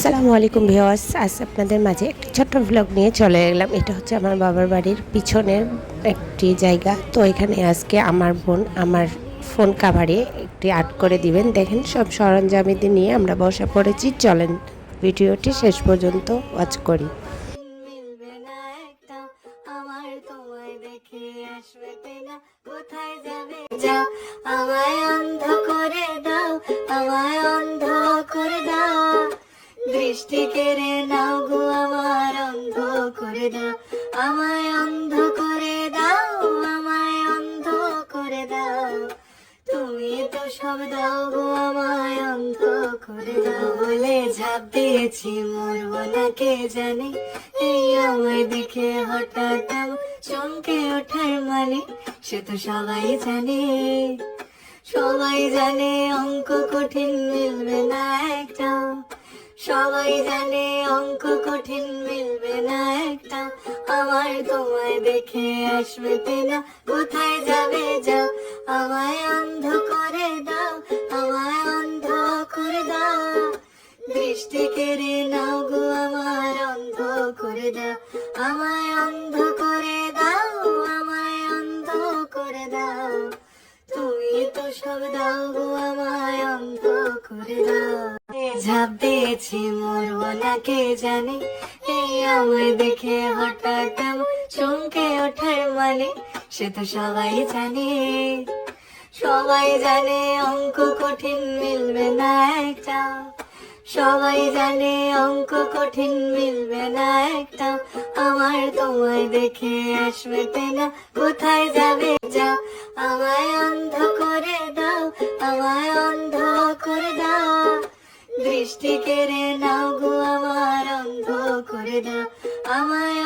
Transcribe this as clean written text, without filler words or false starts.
আসসালামু আলাইকুম ভিউয়ার্স, আজ আপনাদের মাঝে একটি ছোট্ট ব্লগ নিয়ে চলে এলাম। এটা হচ্ছে আমার বাবার বাড়ির পিছনের একটি জায়গা। তো এখানে আজকে আমার বোন আমার ফোন কাভারে একটি আর্ট করে দিবেন। দেখেন সব সরঞ্জামিতে নিয়ে আমরা বসে পড়েছি। চলেন ভিডিওটি শেষ পর্যন্ত ওয়াচ করি। আমায় অন্ধ করে দাও, আমায় অন্ধ করে দাও, দৃষ্টি কেড়ে নাও গো আমার অন্ধ করে দাও, আমায় অন্ধ করে দাও, আমায় অন্ধ করে দাও, তুমি তো সব দাও গো আমায় অন্ধ করে দাও। বলে ঝাঁপ দিয়েছি মরবো না কে জানে, এই আমায় দেখে হঠাৎ চমকে ওঠার মানে সে তো সবাই জানে, সবাই জানে অঙ্ক কঠিন মিলবে না একটাও, সবাই জানে অঙ্ক কঠিন মিলবে না একটা, আমার তোমায় দেখে আসবে না, কোথায় যাবে যাও, আমায় অন্ধ করে দাও, আমায় অন্ধ করে দাও, দৃষ্টি কেড়ে নাও গো আমার অন্ধ করে দাও, আমায় অন্ধ করে দাও, আমায় অন্ধ করে দাও, তুমি তো সব দাও গো আমায় অন্ধ করে দাও। ঝাঁপ দিয়েছি মরবো না কে জানে, এই আমায় দেখে হঠাৎ চমকে ওঠার মানে সে তো সবাই জানে, সবাই জানে অঙ্ক কঠিন মিলবে না একটা, সবাই জানে অঙ্ক কঠিন মিলবে না একটা, আমার তোমায় দেখে আসবে না, কোথায় যাবে যাও, আমায় অন্ধ করে দাও, আমায় অন্ধ করে দাও, দৃষ্টি কেড়ে নাও গো আমার অন্ধ করে দাও, আমায়